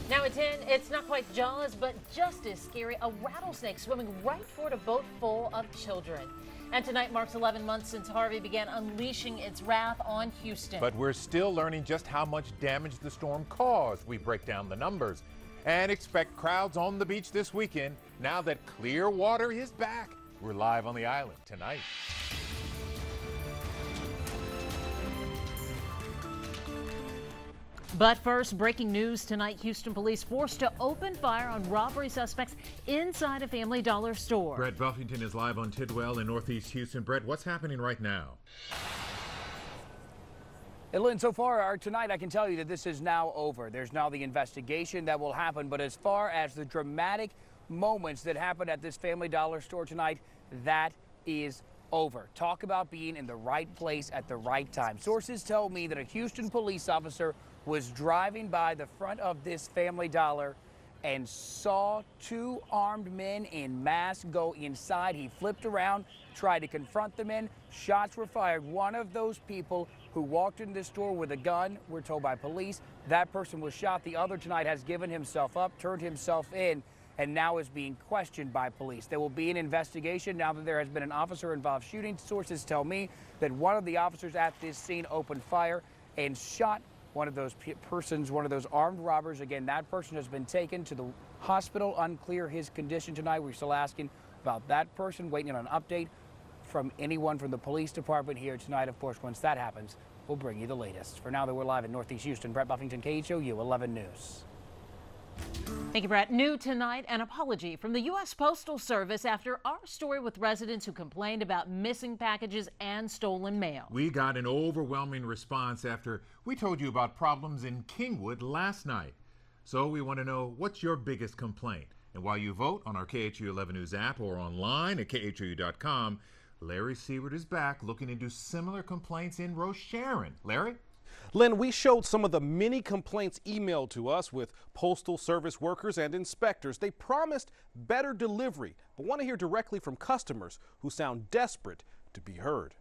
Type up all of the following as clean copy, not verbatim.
Now at 10, it's not quite Jaws, but just as scary, a rattlesnake swimming right toward a boat full of children. And tonight marks 11 months since Harvey began unleashing its wrath on Houston. But we're still learning just how much damage the storm caused. We break down the numbers and expect crowds on the beach this weekend now that clear water is back. We're live on the island tonight. But first, breaking news tonight. Houston police forced to open fire on robbery suspects inside a Family Dollar store. Brett Buffington is live on Tidwell in Northeast Houston. Brett, what's happening right now? And Lynn, so far tonight, I can tell you that this is now over. There's now the investigation that will happen. But as far as the dramatic moments that happened at this Family Dollar store tonight, that is over. Talk about being in the right place at the right time. Sources tell me that a Houston police officer was driving by the front of this Family Dollar and saw two armed men in masks go inside. He flipped around, tried to confront the men. Shots were fired. One of those people who walked into the store with a gun, we're told by police, that person was shot. The other tonight has given himself up, turned himself in, and now is being questioned by police. There will be an investigation now that there has been an officer-involved shooting. Sources tell me that one of the officers at this scene opened fire and shot one of those persons, one of those armed robbers. Again, that person has been taken to the hospital. Unclear his condition tonight. We're still asking about that person, waiting on an update from anyone from the police department here tonight. Of course, once that happens, we'll bring you the latest. For now, that we're live in Northeast Houston, Brett Buffington, KHOU 11 News. Thank you, Brett. New tonight, an apology from the U.S. Postal Service after our story with residents who complained about missing packages and stolen mail. We got an overwhelming response after we told you about problems in Kingwood last night. So we want to know, what's your biggest complaint? And while you vote on our KHOU 11 News app or online at KHOU.com, Larry Seward is back looking into similar complaints in Roche-Sharon. Larry? Lynn, we showed some of the many complaints emailed to us with Postal Service workers and inspectors. They promised better delivery, but want to hear directly from customers who sound desperate to be heard.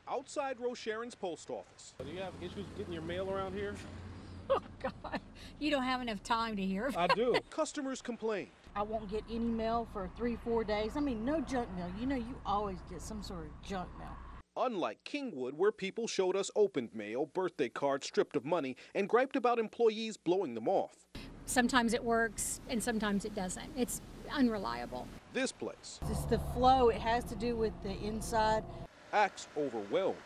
Outside Roche-Sharon's post office. Do you have issues getting your mail around here? Oh, God. You don't have enough time to hear. I do. Customers complain. I won't get any mail for 3-4 days. I mean, no junk mail. You know, you always get some sort of junk mail. Unlike Kingwood, where people showed us opened mail, birthday cards stripped of money, and griped about employees blowing them off. Sometimes it works and sometimes it doesn't. It's unreliable. This place. It's the flow. It has to do with the inside. Acts overwhelmed.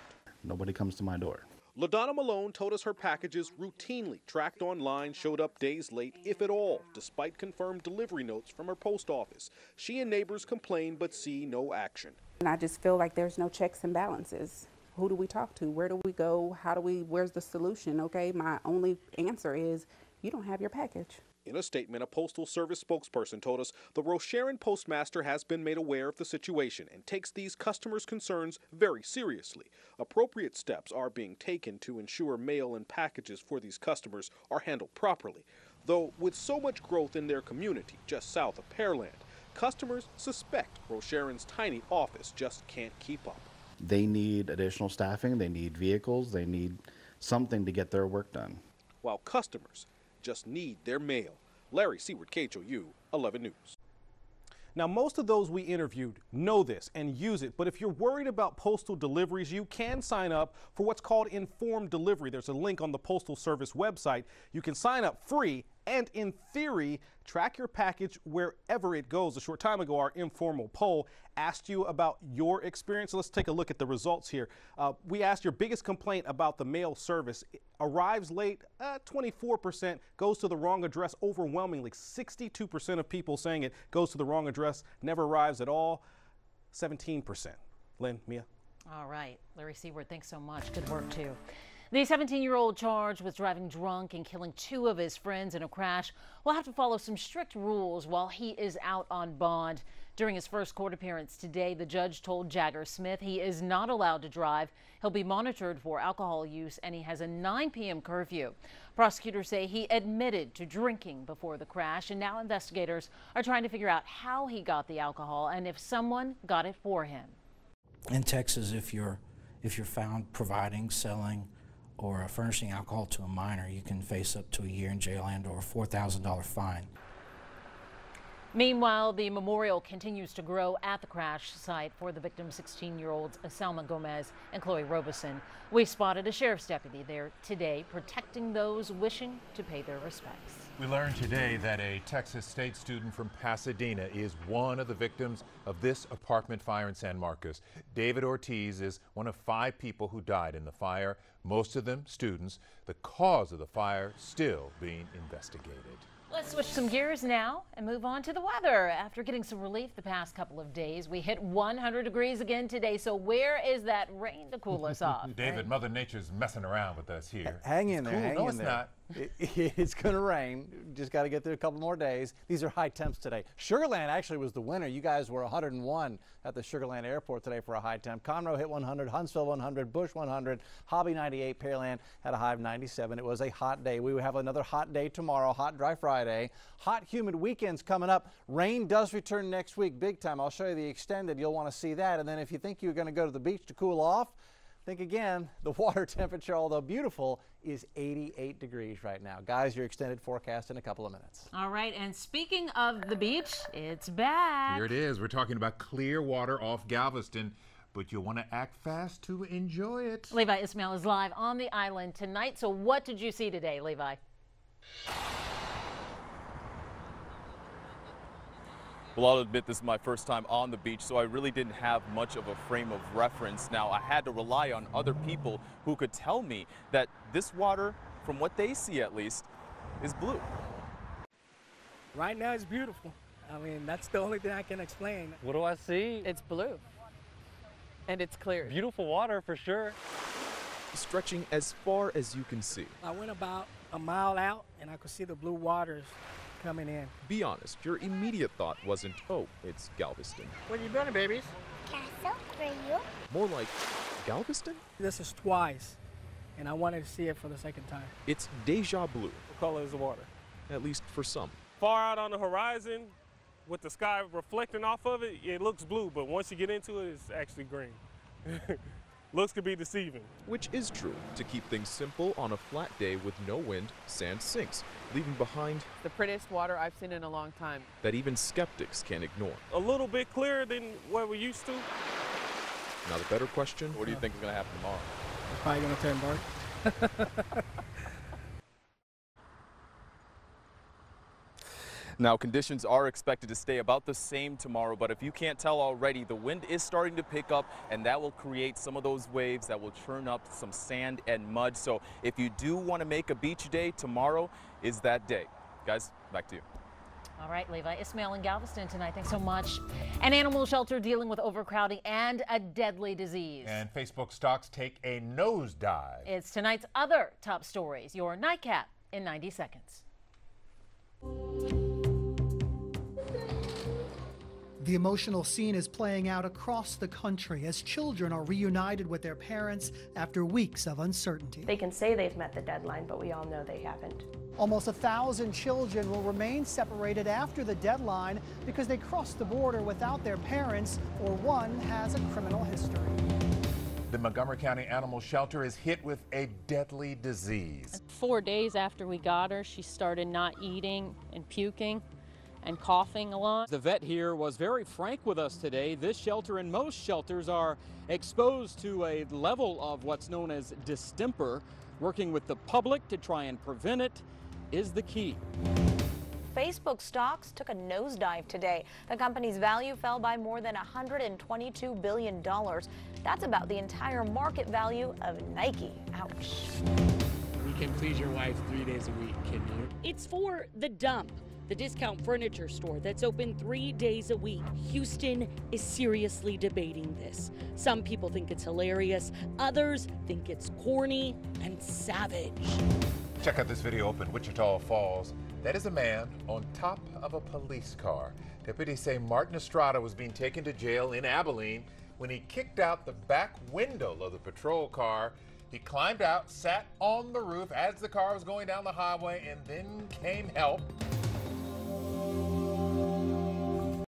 Nobody comes to my door. LaDonna Malone told us her packages routinely tracked online showed up days late, if at all, despite confirmed delivery notes from her post office. She and neighbors complain but see no action. And I just feel like there's no checks and balances. Who do we talk to? Where do we go? Where's the solution? Okay, my only answer is you don't have your package. In a statement, a Postal Service spokesperson told us the Roche-Sharon postmaster has been made aware of the situation and takes these customers' concerns very seriously. Appropriate steps are being taken to ensure mail and packages for these customers are handled properly. Though with so much growth in their community just south of Pearland, customers suspect Roche-Sharon's tiny office just can't keep up. They need additional staffing, they need vehicles, they need something to get their work done. While customers just need their mail. Larry Seward, KHOU 11 News. Now, most of those we interviewed know this and use it, but if you're worried about postal deliveries, you can sign up for what's called informed delivery. There's a link on the Postal Service website. You can sign up free and, in theory, track your package wherever it goes. A short time ago, our informal poll asked you about your experience. Let's take a look at the results here. We asked your biggest complaint about the mail service. It arrives late, 24%, goes to the wrong address. Overwhelmingly, 62% of people saying it goes to the wrong address, never arrives at all. 17%. Lynn, Mia. All right. Larry Seward, thanks so much. Good work, too. The 17-year-old charged with driving drunk and killing two of his friends in a crash will have to follow some strict rules while he is out on bond. During his first court appearance today, the judge told Jagger Smith he is not allowed to drive. He'll be monitored for alcohol use, and he has a 9 p.m. curfew. Prosecutors say he admitted to drinking before the crash, and now investigators are trying to figure out how he got the alcohol and if someone got it for him. In Texas, if you're found providing, selling, or furnishing alcohol to a minor, you can face up to a year in jail and or a $4,000 fine. Meanwhile, the memorial continues to grow at the crash site for the victims, 16-year-olds Selma Gomez and Chloe Robeson. We spotted a sheriff's deputy there today protecting those wishing to pay their respects. We learned today that a Texas State student from Pasadena is one of the victims of this apartment fire in San Marcos. David Ortiz is one of 5 people who died in the fire, most of them students. The cause of the fire still being investigated. Let's switch some gears now and move on to the weather. After getting some relief the past couple of days, we hit 100 degrees again today. So where is that rain to cool us off? David, Mother Nature's messing around with us here. Hang in there. Cool. Hang no, in it's there. not. It's going to rain. Just got to get through a couple more days. These are high temps today. Sugar Land actually was the winner. You guys were 101 at the Sugar Land Airport today for a high temp. Conroe hit 100, Huntsville 100, Bush 100, Hobby 98, Pearland had a high of 97. It was a hot day. We will have another hot day tomorrow, hot, dry Friday. Hot, humid weekends coming up. Rain does return next week big time. I'll show you the extended. You'll want to see that. And then if you think you're going to go to the beach to cool off, think again. The water temperature, although beautiful, is 88 degrees right now. Guys, your extended forecast in a couple of minutes. All right, and speaking of the beach, it's back. Here it is. We're talking about clear water off Galveston, but you'll want to act fast to enjoy it. Levi Ismail is live on the island tonight. So what did you see today, Levi? Well, I'll admit this is my first time on the beach, so I really didn't have much of a frame of reference. Now, I had to rely on other people who could tell me that this water, from what they see at least, is blue. Right now it's beautiful. I mean, that's the only thing I can explain. What do I see? It's blue. And it's clear. Beautiful water for sure. Stretching as far as you can see. I went about a mile out and I could see the blue waters coming in. Be honest, your immediate thought wasn't, oh, it's Galveston. What are you doing, babies? Castle for you. More like Galveston? This is twice, and I wanted to see it for the second time. It's deja blue. What color is the water? At least for some. Far out on the horizon, with the sky reflecting off of it, it looks blue, but once you get into it, it's actually green. Looks could be deceiving. Which is true. To keep things simple, on a flat day with no wind, sand sinks, leaving behind the prettiest water I've seen in a long time. That even skeptics can't ignore. A little bit clearer than what we're used to. Now the better question, what do you think is going to happen tomorrow? It's probably going to turn dark. Now, conditions are expected to stay about the same tomorrow, but if you can't tell already, the wind is starting to pick up, and that will create some of those waves that will churn up some sand and mud. So if you do want to make a beach day, tomorrow is that day. Guys, back to you. All right, Levi Ismail in Galveston tonight. Thanks so much. An animal shelter dealing with overcrowding and a deadly disease. And Facebook stocks take a nosedive. It's tonight's other top stories. Your nightcap in 90 seconds. The emotional scene is playing out across the country as children are reunited with their parents after weeks of uncertainty. They can say they've met the deadline, but we all know they haven't. Almost 1,000 children will remain separated after the deadline because they crossed the border without their parents or one has a criminal history. The Montgomery County Animal Shelter is hit with a deadly disease. 4 days after we got her, she started not eating and puking and coughing a lot. The vet here was very frank with us today. This shelter and most shelters are exposed to a level of what's known as distemper. Working with the public to try and prevent it is the key. Facebook stocks took a nosedive today. The company's value fell by more than $122 billion. That's about the entire market value of Nike. Ouch. You can please your wife 3 days a week, can you? It's for The Dump, the discount furniture store that's open 3 days a week. Houston is seriously debating this. Some people think it's hilarious. Others think it's corny and savage. Check out this video up in Wichita Falls. That is a man on top of a police car. Deputies say Martin Estrada was being taken to jail in Abilene when he kicked out the back window of the patrol car. He climbed out, sat on the roof as the car was going down the highway, and then came help.